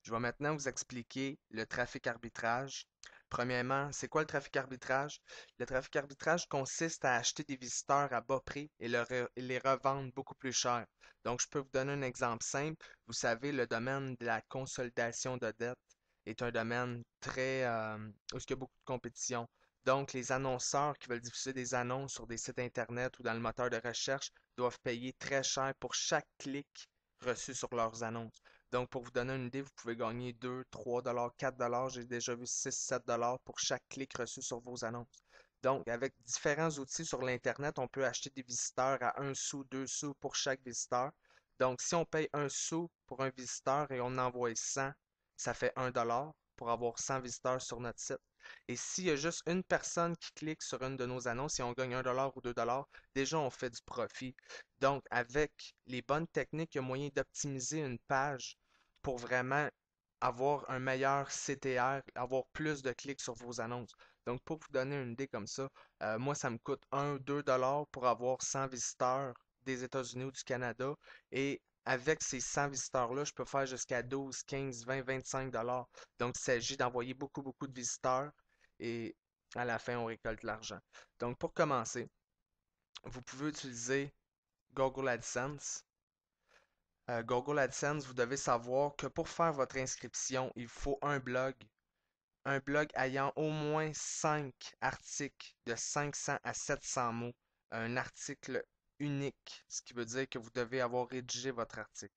Je vais maintenant vous expliquer le trafic arbitrage. Premièrement, c'est quoi le trafic arbitrage? Le trafic arbitrage consiste à acheter des visiteurs à bas prix et et les revendre beaucoup plus cher. Donc, je peux vous donner un exemple simple. Vous savez, le domaine de la consolidation de dette est un domaine où il y a beaucoup de compétition. Donc, les annonceurs qui veulent diffuser des annonces sur des sites Internet ou dans le moteur de recherche doivent payer très cher pour chaque clic reçu sur leurs annonces. Donc, pour vous donner une idée, vous pouvez gagner 2, 3 4 J'ai déjà vu 6, 7 pour chaque clic reçu sur vos annonces. Donc, avec différents outils sur l'Internet, on peut acheter des visiteurs à 1 sou, 2 sous pour chaque visiteur. Donc, si on paye 1 sou pour un visiteur et on envoie 100, ça fait 1 pour avoir 100 visiteurs sur notre site. Et s'il y a juste une personne qui clique sur une de nos annonces et on gagne 1 ou 2 déjà on fait du profit. Donc, avec les bonnes techniques, il y a moyen d'optimiser une page pour vraiment avoir un meilleur CTR, avoir plus de clics sur vos annonces. Donc, pour vous donner une idée comme ça, moi, ça me coûte 1 ou 2 pour avoir 100 visiteurs des États-Unis ou du Canada. Et avec ces 100 visiteurs-là, je peux faire jusqu'à 12, 15, 20, 25 Donc, il s'agit d'envoyer beaucoup, beaucoup de visiteurs et à la fin, on récolte l'argent. Donc, pour commencer, vous pouvez utiliser Google AdSense. Google AdSense, vous devez savoir que pour faire votre inscription, il faut un blog ayant au moins 5 articles de 500 à 700 mots, un article unique, ce qui veut dire que vous devez avoir rédigé votre article.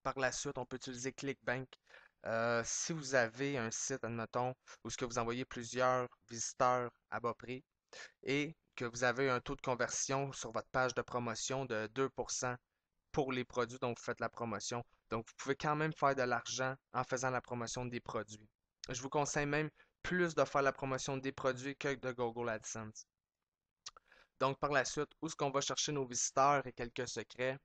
Par la suite, on peut utiliser ClickBank. Si vous avez un site, admettons, où ce que vous envoyez plusieurs visiteurs à bas prix et que vous avez un taux de conversion sur votre page de promotion de 2% pour les produits dont vous faites la promotion. Donc, vous pouvez quand même faire de l'argent en faisant la promotion des produits. Je vous conseille même plus de faire la promotion des produits que de Google AdSense. Donc, par la suite, où est-ce qu'on va chercher nos visiteurs et quelques secrets?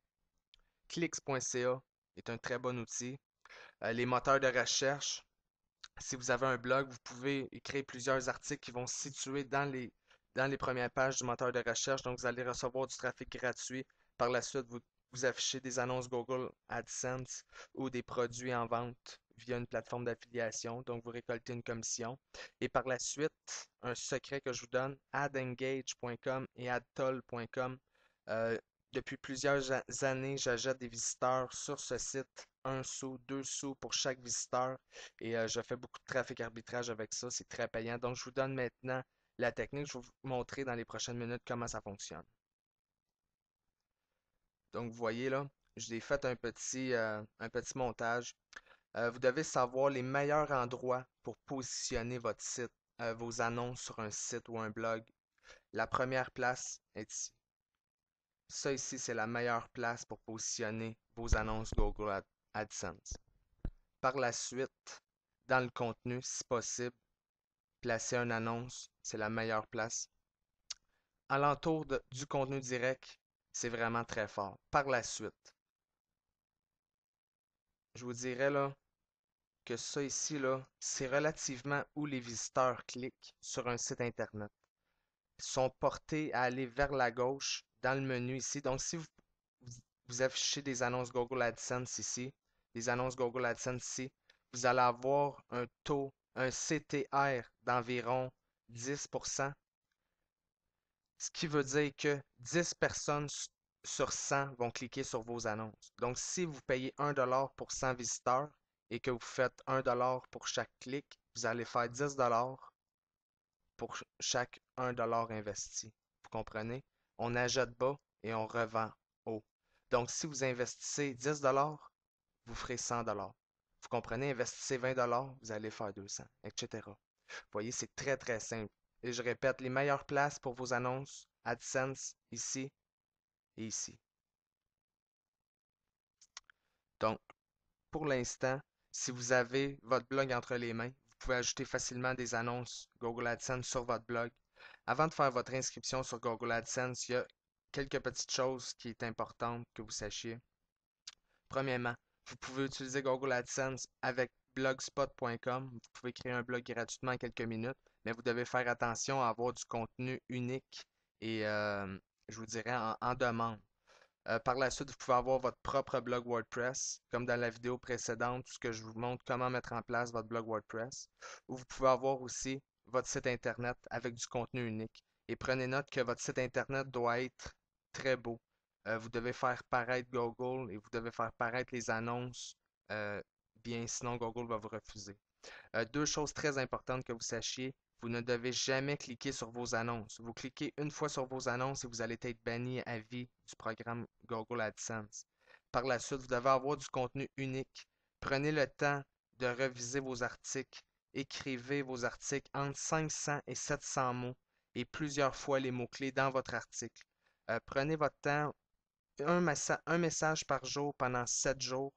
Clicks.ca est un très bon outil. Les moteurs de recherche, si vous avez un blog, vous pouvez écrire plusieurs articles qui vont se situer dans les premières pages du moteur de recherche. Donc, vous allez recevoir du trafic gratuit. Par la suite, vous affichez des annonces Google AdSense ou des produits en vente via une plateforme d'affiliation. Donc, vous récoltez une commission. Et par la suite, un secret que je vous donne, adengage.com et adtoll.com. Euh, Depuis plusieurs années, j'achète des visiteurs sur ce site, 1 sou, 2 sous pour chaque visiteur. Et je fais beaucoup de trafic arbitrage avec ça, c'est très payant. Donc, je vous donne maintenant la technique. Je vais vous montrer dans les prochaines minutes comment ça fonctionne. Donc, vous voyez là, j'ai fait un petit montage. Vous devez savoir les meilleurs endroits pour positionner votre site, vos annonces sur un site ou un blog. La première place est ici. Ça ici, c'est la meilleure place pour positionner vos annonces Google AdSense. Par la suite, dans le contenu, si possible, placer une annonce, c'est la meilleure place. Alentour du contenu direct, c'est vraiment très fort. Par la suite, je vous dirais là que ça ici là, c'est relativement où les visiteurs cliquent sur un site internet. Ils sont portés à aller vers la gauche dans le menu ici. Donc si vous affichez des annonces Google AdSense ici, des annonces Google AdSense ici, vous allez avoir un taux, un CTR d'environ 10%. Ce qui veut dire que 10 personnes sur 100 vont cliquer sur vos annonces. Donc, si vous payez 1 pour 100 visiteurs et que vous faites 1 pour chaque clic, vous allez faire 10 pour chaque 1 investi. Vous comprenez? On achète bas et on revend haut. Donc, si vous investissez 10 vous ferez 100 Vous comprenez? Investissez 20 vous allez faire 200, etc. Vous voyez, c'est très très simple. Et je répète, les meilleures places pour vos annonces, AdSense, ici et ici. Donc, pour l'instant, si vous avez votre blog entre les mains, vous pouvez ajouter facilement des annonces Google AdSense sur votre blog. Avant de faire votre inscription sur Google AdSense, il y a quelques petites choses qui est importantes que vous sachiez. Premièrement, vous pouvez utiliser Google AdSense avec blogspot.com. Vous pouvez créer un blog gratuitement en quelques minutes, mais vous devez faire attention à avoir du contenu unique et je vous dirais en demande. Par la suite, vous pouvez avoir votre propre blog WordPress, comme dans la vidéo précédente, où ce que je vous montre comment mettre en place votre blog WordPress. Ou vous pouvez avoir aussi votre site Internet avec du contenu unique. Et prenez note que votre site Internet doit être très beau. Vous devez faire paraître Google et vous devez faire paraître les annonces euh, bien, sinon Google va vous refuser. Deux choses très importantes que vous sachiez. Vous ne devez jamais cliquer sur vos annonces. Vous cliquez une fois sur vos annonces et vous allez être banni à vie du programme Google AdSense. Par la suite, vous devez avoir du contenu unique. Prenez le temps de reviser vos articles. Écrivez vos articles entre 500 et 700 mots et plusieurs fois les mots-clés dans votre article. Prenez votre temps, un message par jour pendant 7 jours.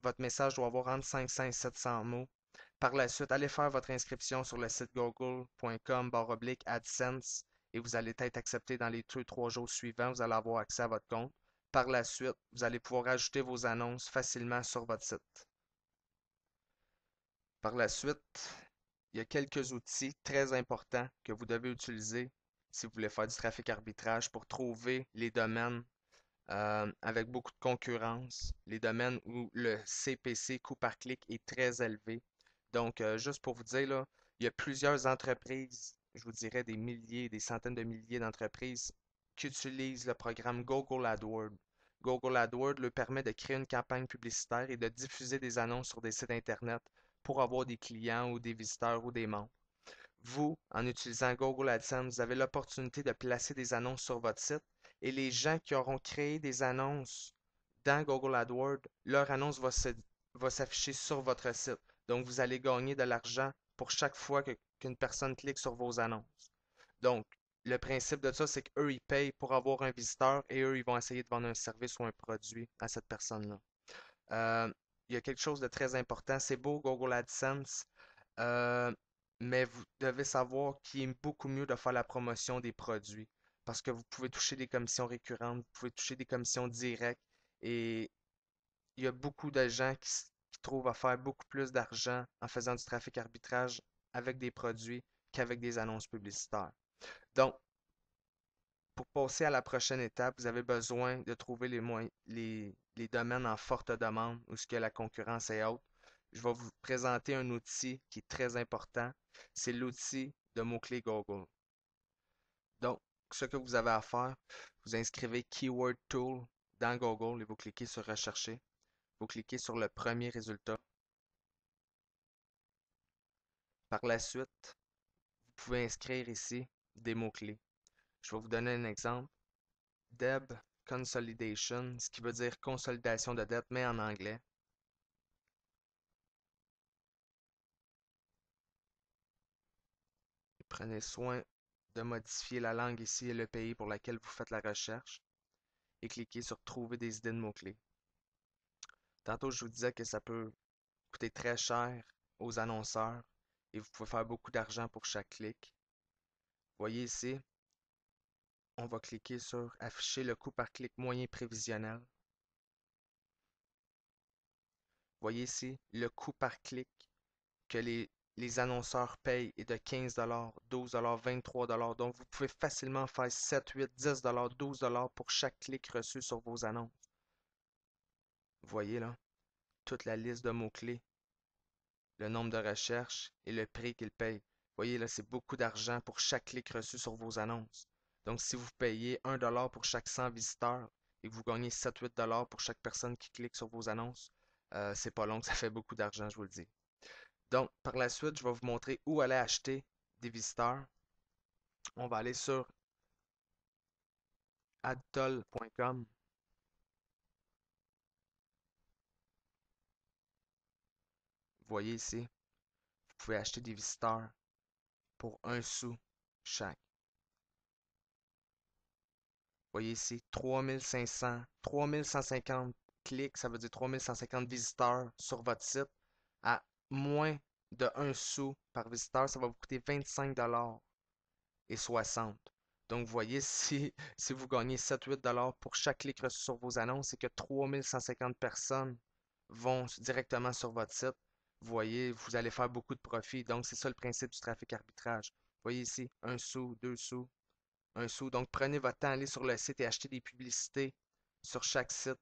Votre message doit avoir entre 500 et 700 mots. Par la suite, allez faire votre inscription sur le site google.com/AdSense et vous allez être accepté dans les 2-3 jours suivants. Vous allez avoir accès à votre compte. Par la suite, vous allez pouvoir ajouter vos annonces facilement sur votre site. Par la suite, il y a quelques outils très importants que vous devez utiliser si vous voulez faire du trafic arbitrage pour trouver les domaines avec beaucoup de concurrence, les domaines où le CPC, coût par clic, est très élevé. Donc, juste pour vous dire, là, il y a plusieurs entreprises, je vous dirais des milliers, des centaines de milliers d'entreprises qui utilisent le programme Google AdWords. Google AdWords leur permet de créer une campagne publicitaire et de diffuser des annonces sur des sites Internet pour avoir des clients ou des visiteurs ou des membres. Vous, en utilisant Google AdSense, vous avez l'opportunité de placer des annonces sur votre site et les gens qui auront créé des annonces dans Google AdWords, leur annonce va s'afficher sur votre site. Donc, vous allez gagner de l'argent pour chaque fois qu'une personne clique sur vos annonces. Donc, le principe de ça, c'est qu'eux, ils payent pour avoir un visiteur et eux, ils vont essayer de vendre un service ou un produit à cette personne-là. Euh, il y a quelque chose de très important. C'est beau, Google AdSense, euh, mais vous devez savoir qu'il est beaucoup mieux de faire la promotion des produits parce que vous pouvez toucher des commissions récurrentes, vous pouvez toucher des commissions directes et il y a beaucoup de gens qui trouvent à faire beaucoup plus d'argent en faisant du trafic arbitrage avec des produits qu'avec des annonces publicitaires. Donc, pour passer à la prochaine étape, vous avez besoin de trouver les domaines en forte demande où ce que la concurrence est haute. Je vais vous présenter un outil qui est très important. C'est l'outil de mots-clés Google. Donc, ce que vous avez à faire, vous inscrivez Keyword Tool dans Google et vous cliquez sur Rechercher. Vous cliquez sur le premier résultat. Par la suite, vous pouvez inscrire ici des mots-clés. Je vais vous donner un exemple. Debt Consolidation, ce qui veut dire consolidation de dette, mais en anglais. Et prenez soin de modifier la langue ici et le pays pour lequel vous faites la recherche et cliquez sur Trouver des idées de mots-clés. Tantôt, je vous disais que ça peut coûter très cher aux annonceurs et vous pouvez faire beaucoup d'argent pour chaque clic. Voyez ici, on va cliquer sur Afficher le coût par clic moyen prévisionnel. Voyez ici, le coût par clic que les annonceurs payent est de 15$, 12$, 23$. Donc, vous pouvez facilement faire 7, 8, 10$, 12$ pour chaque clic reçu sur vos annonces. Vous voyez là, toute la liste de mots-clés, le nombre de recherches et le prix qu'ils payent. Vous voyez là, c'est beaucoup d'argent pour chaque clic reçu sur vos annonces. Donc, si vous payez 1$ pour chaque 100 visiteurs et que vous gagnez 7-8$ pour chaque personne qui clique sur vos annonces, c'est pas long, ça fait beaucoup d'argent, je vous le dis. Donc, par la suite, je vais vous montrer où aller acheter des visiteurs. On va aller sur adtol.com. Vous voyez ici, vous pouvez acheter des visiteurs pour 1 sou chaque. Vous voyez ici, 3500, 3150 clics, ça veut dire 3150 visiteurs sur votre site. À moins de 1 sou par visiteur, ça va vous coûter 25$ et 60. Donc, vous voyez, si vous gagnez 7-8$ pour chaque clic reçu sur vos annonces et que 3150 personnes vont directement sur votre site, vous voyez, vous allez faire beaucoup de profit. Donc, c'est ça le principe du trafic arbitrage. Vous voyez ici, 1 sou, 2 sous, 1 sou. Donc, prenez votre temps, allez sur le site et achetez des publicités sur chaque site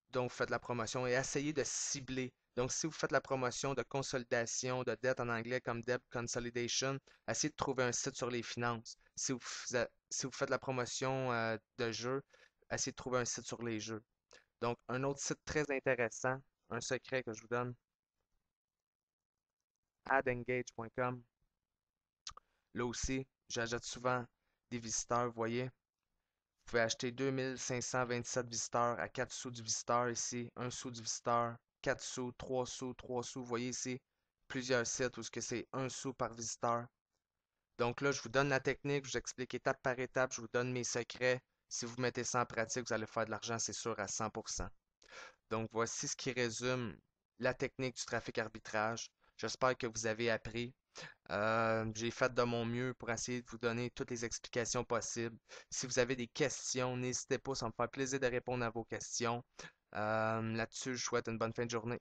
dont vous faites la promotion et essayez de cibler. Donc, si vous faites la promotion de consolidation, de dette en anglais comme debt consolidation, essayez de trouver un site sur les finances. Si vous faites la promotion de jeux, essayez de trouver un site sur les jeux. Donc, un autre site très intéressant, un secret que je vous donne, adengage.com. Là aussi, j'achète souvent des visiteurs, vous voyez. Vous pouvez acheter 2527 visiteurs à 4 sous du visiteur ici, 1 sou du visiteur, 4 sous, 3 sous, 3 sous. Vous voyez ici plusieurs sites où c'est 1 sou par visiteur. Donc là, je vous donne la technique, je vous explique étape par étape, je vous donne mes secrets. Si vous mettez ça en pratique, vous allez faire de l'argent, c'est sûr, à 100%. Donc voici ce qui résume la technique du trafic arbitrage. J'espère que vous avez appris. J'ai fait de mon mieux pour essayer de vous donner toutes les explications possibles. Si vous avez des questions, n'hésitez pas, ça me fait plaisir de répondre à vos questions. Là-dessus, je vous souhaite une bonne fin de journée.